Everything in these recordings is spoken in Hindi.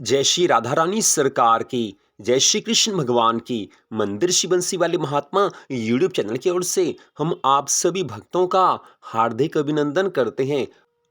जय श्री राधा रानी सरकार की। जय श्री कृष्ण भगवान की। मंदिर श्री बंसी वाले महात्मा यूट्यूब चैनल की ओर से हम आप सभी भक्तों का हार्दिक अभिनंदन करते हैं।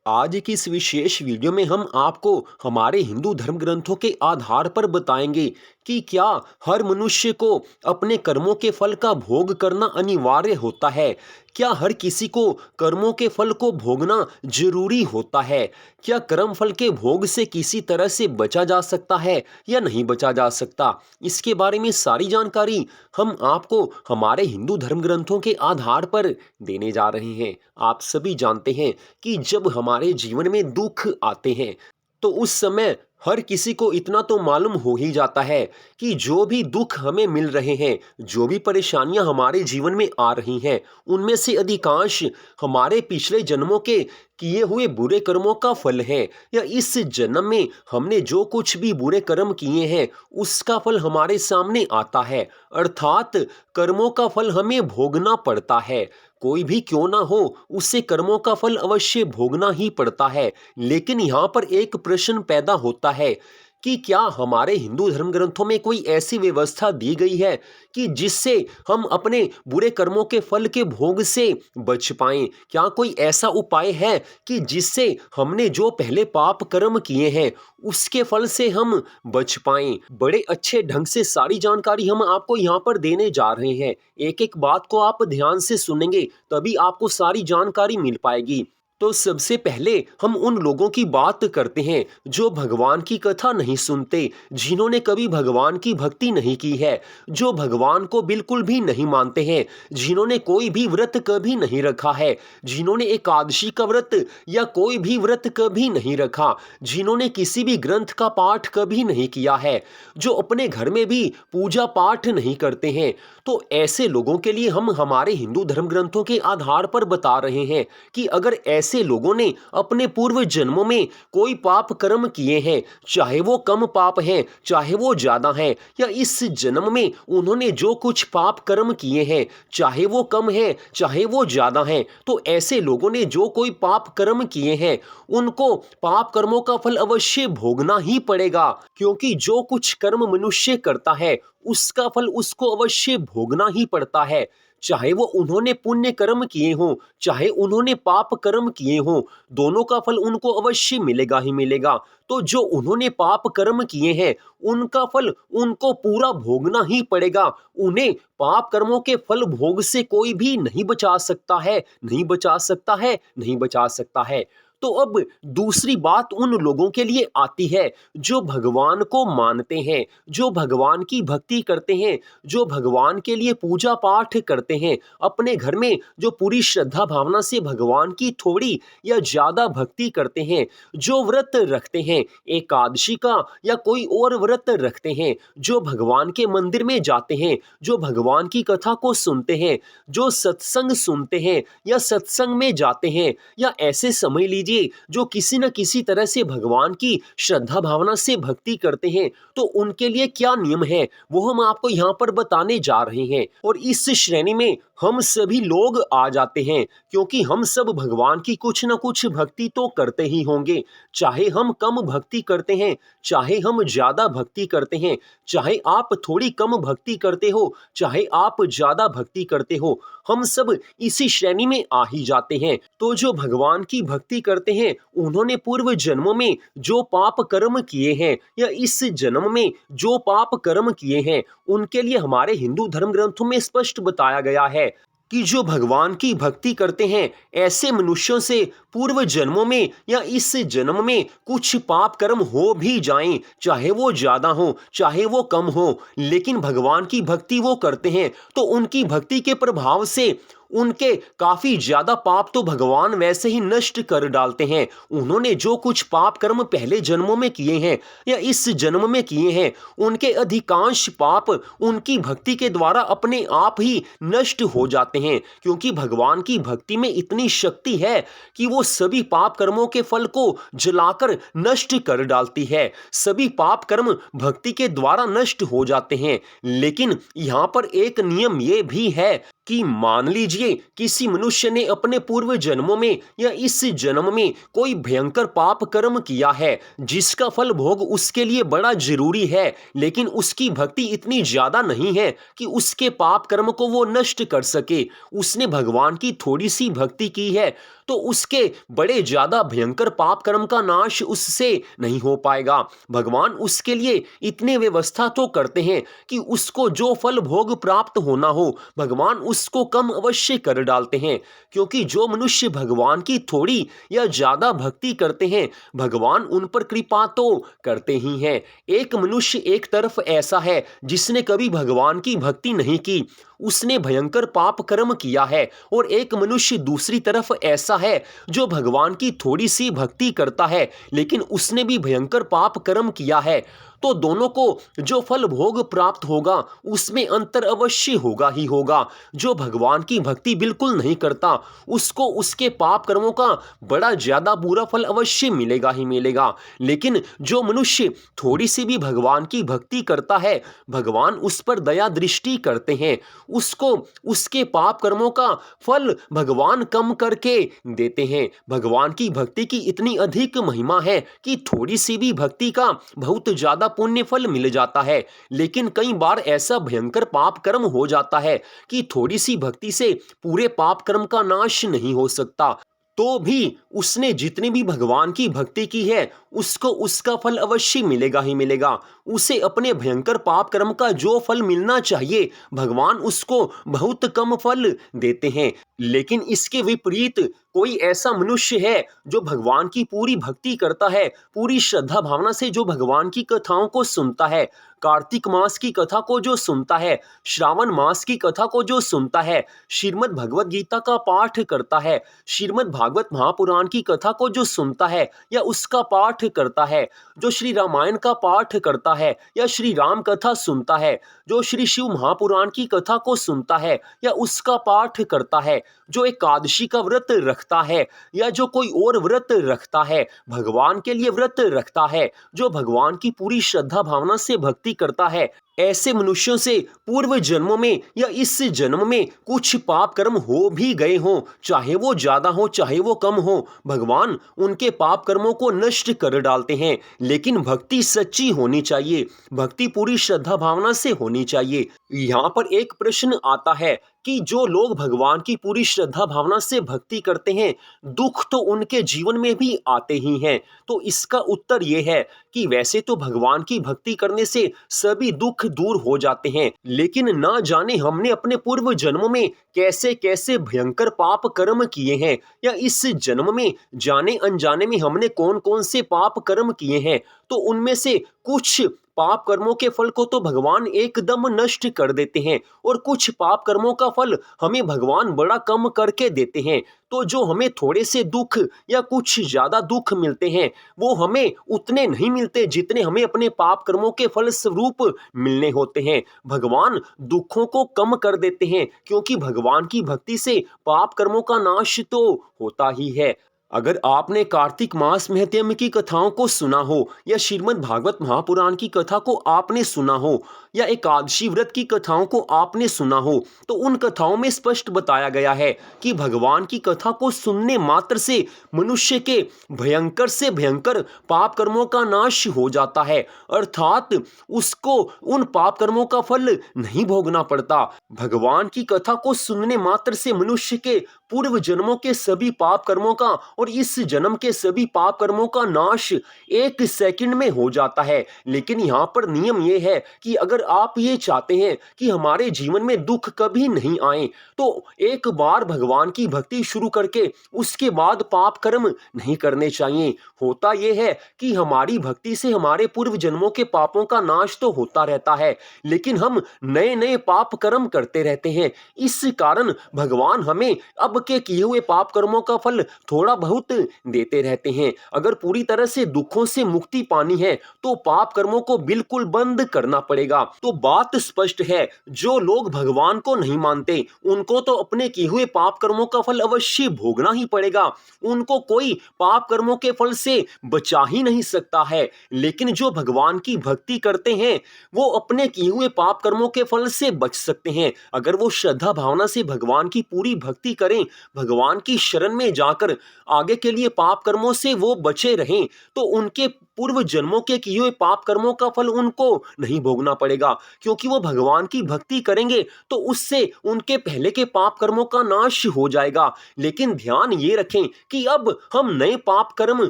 आज की इस विशेष वीडियो में हम आपको हमारे हिंदू धर्म ग्रंथों के आधार पर बताएंगे कि क्या हर मनुष्य को अपने कर्मों के फल का भोग करना अनिवार्य होता है। क्या हर किसी को कर्मों के फल को भोगना जरूरी होता है। क्या कर्म फल के भोग से किसी तरह से बचा जा सकता है या नहीं बचा जा सकता। इसके बारे में सारी जानकारी हम आपको हमारे हिंदू धर्म ग्रंथों के आधार पर देने जा रहे हैं। आप सभी जानते हैं कि जब हमारे जीवन में दुख आते हैं तो उस समय हर किसी को इतना तो मालूम हो ही जाता है कि जो भी दुख हमें मिल रहे हैं, जो भी परेशानियां हमारे जीवन में आ रही हैं, उनमें से अधिकांश हमारे पिछले जन्मों के किए हुए बुरे कर्मों का फल है। या इस जन्म में हमने जो कुछ भी बुरे कर्म किए हैं उसका फल हमारे सामने आता है, अर्थात कर्मों का फल हमें भोगना पड़ता है। कोई भी क्यों ना हो, उसे कर्मों का फल अवश्य भोगना ही पड़ता है। लेकिन यहाँ पर एक प्रश्न पैदा होता है कि क्या हमारे हिंदू धर्म ग्रंथों में कोई ऐसी व्यवस्था दी गई है कि जिससे हम अपने बुरे कर्मों के फल के भोग से बच पाएं। क्या कोई ऐसा उपाय है कि जिससे हमने जो पहले पाप कर्म किए हैं उसके फल से हम बच पाएं। बड़े अच्छे ढंग से सारी जानकारी हम आपको यहाँ पर देने जा रहे हैं। एक एक बात को आप ध्यान से सुनेंगे तभी आपको सारी जानकारी मिल पाएगी। तो सबसे पहले हम उन लोगों की बात करते हैं जो भगवान की कथा नहीं सुनते, जिन्होंने कभी भगवान की भक्ति नहीं की है, जो भगवान को बिल्कुल भी नहीं मानते हैं, जिन्होंने कोई भी व्रत कभी नहीं रखा है, जिन्होंने एकादशी का व्रत या कोई भी व्रत कभी नहीं रखा, जिन्होंने किसी भी ग्रंथ का पाठ कभी नहीं किया है, जो अपने घर में भी पूजा पाठ नहीं करते हैं। तो ऐसे लोगों के लिए हम हमारे हिंदू धर्म ग्रंथों के आधार पर बता रहे हैं कि अगर ऐसे लोगों ने अपने पूर्व जन्मों में कोई पाप कर्म किए हैं, चाहे वो कम पाप हैं चाहे वो ज्यादा हैं, या इस जन्म में उन्होंने जो कुछ पाप कर्म किए हैं चाहे वो कम है चाहे वो ज्यादा हैं, तो ऐसे लोगों ने जो कोई पाप कर्म किए हैं उनको पाप कर्मों का फल अवश्य भोगना ही पड़ेगा। क्योंकि जो कुछ कर्म मनुष्य करता है उसका फल उसको अवश्य भोगना ही पड़ता है। चाहे वो उन्होंने पुण्य कर्म किए हों चाहे उन्होंने पाप कर्म किए हों, दोनों का फल उनको अवश्य मिलेगा ही मिलेगा। तो जो उन्होंने पाप कर्म किए हैं उनका फल उनको पूरा भोगना ही पड़ेगा। उन्हें पाप कर्मों के फल भोग से कोई भी नहीं बचा सकता है, नहीं बचा सकता है, नहीं बचा सकता है। तो अब दूसरी बात उन लोगों के लिए आती है जो भगवान को मानते हैं, जो भगवान की भक्ति करते हैं, जो भगवान के लिए पूजा पाठ करते हैं, अपने घर में जो पूरी श्रद्धा भावना से भगवान की थोड़ी या ज्यादा भक्ति करते हैं, जो व्रत रखते हैं, एकादशी का या कोई और व्रत रखते हैं, जो भगवान के मंदिर में जाते हैं, जो भगवान की कथा को सुनते हैं, जो सत्संग सुनते हैं या सत्संग में जाते हैं, या ऐसे समझ लीजिए जो किसी न किसी तरह से भगवान की श्रद्धा भावना से भक्ति करते हैं, तो उनके लिए क्या नियम है वो हम आपको यहाँ पर बताने जा रहे हैं। और इस श्रेणी में हम सभी लोग आ जाते हैं क्योंकि हम सब भगवान की कुछ न कुछ भक्ति तो करते ही होंगे। चाहे हम कम भक्ति करते हैं चाहे हम ज्यादा भक्ति करते हैं, चाहे आप थोड़ी कम भक्ति करते हो चाहे आप ज्यादा भक्ति करते हो, हम सब इसी श्रेणी में आ ही जाते हैं। तो जो भगवान की भक्ति करते हैं उन्होंने पूर्व जन्मों में जो पाप कर्म किए हैं या इस जन्म में जो पाप कर्म किए हैं, उनके लिए हमारे हिंदू धर्म ग्रंथों में स्पष्ट बताया गया है कि जो भगवान की भक्ति करते हैं ऐसे मनुष्यों से पूर्व जन्मों में या इस जन्म में कुछ पाप कर्म हो भी जाएं, चाहे वो ज्यादा हो चाहे वो कम हो, लेकिन भगवान की भक्ति वो करते हैं तो उनकी भक्ति के प्रभाव से उनके काफी ज्यादा पाप तो भगवान वैसे ही नष्ट कर डालते हैं। उन्होंने जो कुछ पाप कर्म पहले जन्मों में किए हैं या इस जन्म में किए हैं, उनके अधिकांश पाप उनकी भक्ति के द्वारा अपने आप ही नष्ट हो जाते हैं। क्योंकि भगवान की भक्ति में इतनी शक्ति है कि वो सभी पाप कर्मों के फल को जलाकर नष्ट कर डालती है। सभी पाप कर्म भक्ति के द्वारा नष्ट हो जाते हैं। लेकिन यहाँ पर एक नियम ये भी है कि मान लीजिए किसी मनुष्य ने अपने पूर्व जन्मों में या इस जन्म में कोई भयंकर पाप कर्म किया है जिसका फल भोग उसके लिए बड़ा जरूरी है, लेकिन उसकी भक्ति इतनी ज्यादा नहीं है कि उसके पाप कर्म को वो नष्ट कर सके। उसने भगवान की थोड़ी सी भक्ति की है तो उसके बड़े ज्यादा भयंकर पाप कर्म का नाश उससे नहीं हो पाएगा। भगवान उसके लिए इतने व्यवस्था तो करते हैं कि उसको जो फल भोग प्राप्त होना हो भगवान उसको कम अवश्य कर डालते हैं, क्योंकि जो मनुष्य भगवान की थोड़ी या ज्यादा भक्ति करते हैं भगवान उन पर कृपा तो करते ही हैं। एक मनुष्य एक तरफ ऐसा है जिसने कभी भगवान की भक्ति नहीं की, उसने भयंकर पाप कर्म किया है, और एक मनुष्य दूसरी तरफ ऐसा है जो भगवान की थोड़ी सी भक्ति करता है लेकिन उसने भी भयंकर पाप कर्म किया है। तो दोनों को जो फल भोग प्राप्त होगा उसमें अंतर अवश्य होगा ही होगा। जो भगवान की भक्ति बिल्कुल नहीं करता उसको उसके पाप कर्मों का बड़ा ज्यादा बुरा फल अवश्य मिलेगा ही मिलेगा, लेकिन जो मनुष्य थोड़ी सी भी भगवान की भक्ति करता है भगवान उस पर दया दृष्टि करते हैं, उसको उसके पाप कर्मों का फल भगवान कम करके देते हैं। भगवान की भक्ति की इतनी अधिक महिमा है कि थोड़ी सी भी भक्ति का बहुत ज्यादा पुण्य फल मिल जाता है, लेकिन कई बार ऐसा भयंकर पाप कर्म हो जाता है कि थोड़ी सी भक्ति से पूरे पाप कर्म का नाश नहीं हो सकता। तो भी उसने जितनी भी भगवान की भक्ति की है उसको उसका फल अवश्य मिलेगा ही मिलेगा। उसे अपने भयंकर पाप कर्म का जो फल मिलना चाहिए भगवान उसको बहुत कम फल देते हैं। लेकिन इसके विपरीत कोई ऐसा मनुष्य है जो भगवान की पूरी भक्ति करता है, पूरी श्रद्धा भावना से जो भगवान की कथाओं को सुनता है, कार्तिक मास की कथा को जो सुनता है, श्रावण मास की कथा को जो सुनता है, श्रीमद् भगवत गीता का पाठ करता है, श्रीमद् भागवत महापुराण की कथा को जो सुनता है या उसका पाठ करता है, जो श्री रामायण का पाठ करता है या श्री राम कथा सुनता है, जो श्री शिव महापुराण की कथा को सुनता है या उसका पाठ करता है, जो एकादशी का व्रत रखता है या जो कोई और व्रत रखता है, भगवान के लिए व्रत रखता है, जो भगवान की पूरी श्रद्धा भावना से भक्ति करता है, ऐसे मनुष्यों से पूर्व जन्मों में या इस जन्म में कुछ पाप कर्म हो भी गए हों, चाहे वो ज्यादा हो चाहे वो कम हो, भगवान उनके पाप कर्मों को नष्ट कर डालते हैं। लेकिन भक्ति सच्ची होनी चाहिए, भक्ति पूरी श्रद्धा भावना से होनी चाहिए। यहाँ पर एक प्रश्न आता है कि जो लोग भगवान की पूरी श्रद्धा भावना से भक्ति करते हैं दुख तो उनके जीवन में भी आते ही हैं। तो इसका उत्तर यह है कि वैसे तो भगवान की भक्ति करने से सभी दुख दूर हो जाते हैं, लेकिन ना जाने हमने अपने पूर्व जन्मों में कैसे कैसे भयंकर पाप कर्म किए हैं या इस जन्म में जाने अनजाने में हमने कौन कौन से पाप कर्म किए हैं। तो उनमें से कुछ पाप कर्मों के फल को तो भगवान एकदम नष्ट कर देते हैं और कुछ पाप कर्मों का फल हमें भगवान बड़ा कम करके देते हैं। तो जो हमें थोड़े से दुख या कुछ ज्यादा दुख मिलते हैं वो हमें उतने नहीं मिलते जितने हमें अपने पाप कर्मों के फल स्वरूप मिलने होते हैं। भगवान दुखों को कम कर देते हैं क्योंकि भगवान की भक्ति से पाप कर्मों का नाश तो होता ही है। अगर आपने कार्तिक मास महत्म की कथाओं को सुना हो या श्रीमद् भागवत महापुराण की कथा को आपने सुना हो या एकादशी व्रत की कथाओं को आपने सुना हो तो उन कथाओं में स्पष्ट बताया गया है कि भगवान की कथा को सुनने मात्र से मनुष्य के भयंकर से भयंकर पाप कर्मों का नाश हो जाता है, अर्थात उसको उन पाप कर्मों का फल नहीं भोगना पड़ता। भगवान की कथा को सुनने मात्र से मनुष्य के पूर्व जन्मों के सभी पाप कर्मों का और इस जन्म के सभी पाप कर्मों का नाश एक सेकंड में हो जाता है। लेकिन यहाँ पर नियम यह है कि अगर आप ये चाहते हैं कि हमारे जीवन में दुख कभी नहीं आए तो एक बार भगवान की भक्ति शुरू करके उसके बाद पाप कर्म नहीं करने चाहिए। होता यह है कि हमारी भक्ति से हमारे पूर्व जन्मों के पापों का नाश तो होता रहता है लेकिन हम नए नए पाप कर्म करते रहते हैं। इस कारण भगवान हमें अब के किए हुए पाप कर्मों का फल थोड़ा बहुत देते रहते हैं। अगर पूरी तरह से दुखों से मुक्ति पानी है तो पाप कर्मों को बिल्कुल बंद करना पड़ेगा। तो बात स्पष्ट है, जो लोग भगवान को नहीं मानते उनको तो अपने किए हुए पाप कर्मों का फल अवश्य भोगना ही पड़ेगा। उनको कोई पाप कर्मों के फल से बचा ही नहीं सकता है। लेकिन जो भगवान की भक्ति करते हैं वो अपने किए हुए पाप कर्मों के फल से बच सकते हैं। अगर वो श्रद्धा भावना से भगवान की पूरी भक्ति करें, भगवान की शरण में जाकर आगे के लिए पाप कर्मों से वो बचे रहें, तो उनके पूर्व जन्मों के किए हुए पाप कर्मों का फल उनको नहीं भोगना पड़ेगा, क्योंकि वो भगवान की भक्ति करेंगे तो उससे उनके पहले के पाप कर्मों का नाश हो जाएगा। लेकिन ध्यान ये रखें कि अब हम नए पाप कर्म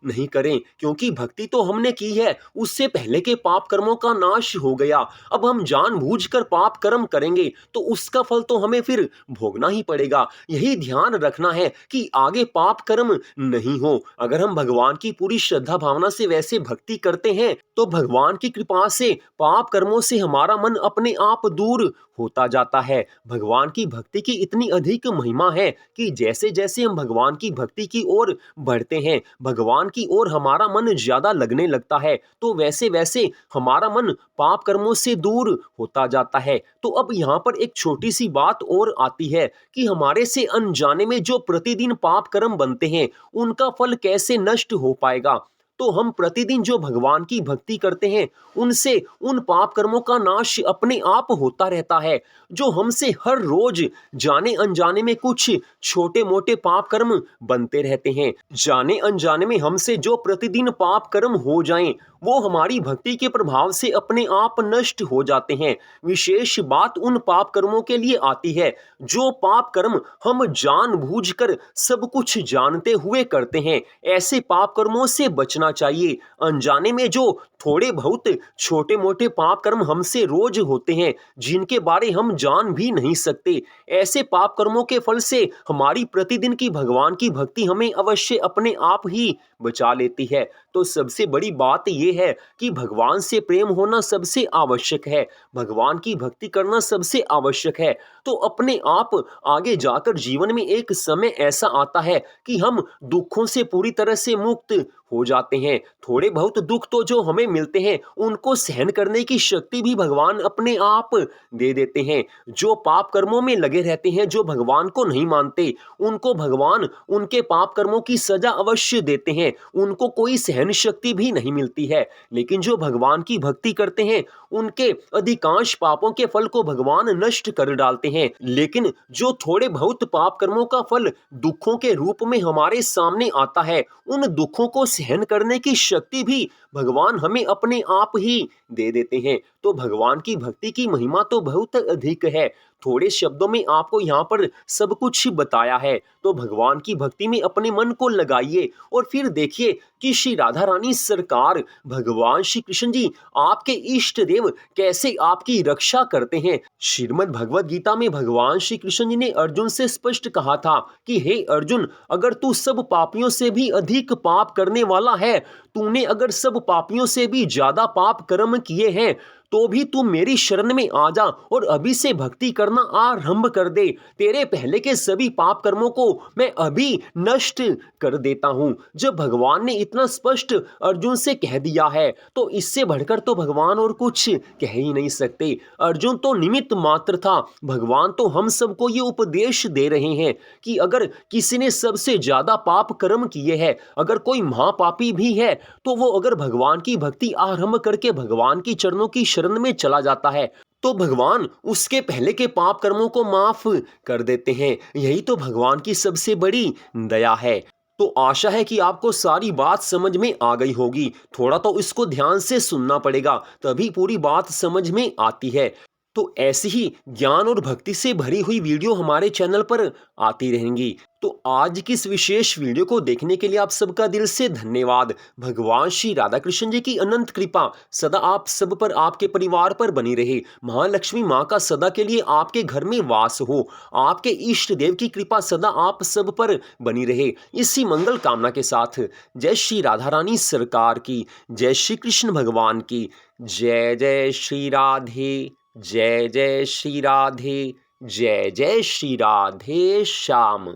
नहीं करें, क्योंकि भक्ति तो हमने की है, उससे पहले के पाप कर्मों का नाश हो गया। अब हम जानबूझकर पाप कर्म करेंगे तो उसका फल तो हमें फिर भोगना ही पड़ेगा। यही ध्यान रखना है कि आगे पाप कर्म नहीं हो। अगर हम भगवान की पूरी श्रद्धा भावना से वैसे भक्ति करते हैं तो भगवान की कृपा से पाप कर्मों से हमारा मन अपने आप दूर होता जाता है। भगवान की भक्ति की इतनी अधिक महिमा है कि जैसे जैसे हम भगवान की भक्ति की ओर बढ़ते हैं, भगवान की ओर हमारा मन ज्यादा लगने लगता है, तो वैसे वैसे हमारा मन पाप कर्मों से दूर होता जाता है। तो अब यहाँ पर एक छोटी सी बात और आती है कि हमारे से अनजाने में जो प्रतिदिन पाप कर्म बनते हैं उनका फल कैसे नष्ट हो पाएगा। तो हम प्रतिदिन जो भगवान की भक्ति करते हैं उनसे उन पाप कर्मों का नाश अपने आप होता रहता है। जो हमसे हर रोज जाने अनजाने में कुछ छोटे मोटे पाप कर्म बनते रहते हैं, जाने अनजाने में हमसे जो प्रतिदिन पाप कर्म हो जाएं वो हमारी भक्ति के प्रभाव से अपने आप नष्ट हो जाते हैं। विशेष बात उन पाप कर्मों के लिए आती है जो पाप कर्म हम जानबूझकर सब कुछ जानते हुए करते हैं। ऐसे पाप कर्मों से बचना चाहिए। अनजाने में जो थोड़े बहुत छोटे मोटे पाप कर्म हमसे रोज होते हैं जिनके बारे हम जान भी नहीं सकते, ऐसे पाप कर्मों के फल से हमारी प्रतिदिन की भगवान की भक्ति हमें अवश्य अपने आप ही बचा लेती है। तो सबसे बड़ी बात यह है कि भगवान से प्रेम होना सबसे आवश्यक है, भगवान की भक्ति करना सबसे आवश्यक है। तो अपने आप आगे जाकर जीवन में एक समय ऐसा आता है कि हम दुखों से पूरी तरह से मुक्त हो जाते हैं। थोड़े बहुत दुख तो जो हमें मिलते हैं उनको सहन करने की शक्ति भी भगवान अपने आप दे देते हैं। जो पाप कर्मों में लगे रहते हैं, जो भगवान को नहीं मानते, उनको भगवान उनके पाप कर्मों की सजा अवश्य देते हैं, उनको कोई सहन शक्ति भी नहीं मिलती है। लेकिन जो भगवान की भक्ति करते हैं उनके अधिकांश पापों के फल को भगवान नष्ट कर डालते हैं। लेकिन जो थोड़े बहुत पाप कर्मों का फल दुखों के रूप में हमारे सामने आता है, उन दुखों को सहन करने की शक्ति भी भगवान हमें अपने आप ही दे देते हैं। तो भगवान की भक्ति की महिमा तो बहुत अधिक है। थोड़े शब्दों में आपको यहाँ पर सब कुछ बताया है। तो भगवान की भक्ति में अपने मन को लगाइए और फिर देखिए कि श्री राधा रानी सरकार, भगवान श्री कृष्ण जी, आपके इष्ट देव कैसे आपकी रक्षा करते हैं। श्रीमद् भगवद गीता में भगवान श्री कृष्ण जी ने अर्जुन से स्पष्ट कहा था कि हे अर्जुन, अगर तू सब पापियों से भी अधिक पाप करने वाला है, तूने अगर सब पापियों से भी ज्यादा पाप कर्म किए हैं, तो भी तू मेरी शरण में आ जा और अभी से भक्ति करना आरंभ कर दे। तेरे पहले के सभी पाप कर्मों को मैं अभी नष्ट कर देता हूं। जब भगवान ने इतना स्पष्ट अर्जुन से कह दिया है तो इससे बढ़कर तो भगवान और कुछ कह ही नहीं सकते। अर्जुन तो निमित्त मात्र था, भगवान तो हम सबको ये उपदेश दे रहे हैं कि अगर किसी ने सबसे ज्यादा पाप कर्म किए हैं, अगर कोई महापापी भी है, तो वो अगर भगवान की भक्ति आरंभ करके भगवान की चरणों की शरण में चला जाता है तो भगवान उसके पहले के पाप कर्मों को माफ कर देते हैं। यही तो भगवान की सबसे बड़ी दया है। तो आशा है कि आपको सारी बात समझ में आ गई होगी। थोड़ा तो इसको ध्यान से सुनना पड़ेगा, तभी पूरी बात समझ में आती है। तो ऐसी ही ज्ञान और भक्ति से भरी हुई वीडियो हमारे चैनल पर आती रहेंगी। तो आज की इस विशेष वीडियो को देखने के लिए आप सबका दिल से धन्यवाद। भगवान श्री राधा कृष्ण जी की अनंत कृपा सदा आप सब पर, आपके परिवार पर बनी रहे। महालक्ष्मी माँ का सदा के लिए आपके घर में वास हो। आपके इष्ट देव की कृपा सदा आप सब पर बनी रहे। इसी मंगल कामना के साथ जय श्री राधा रानी सरकार की, जय श्री कृष्ण भगवान की, जय जय श्री राधे, जय जय श्री राधे, जय जय श्री राधे श्याम।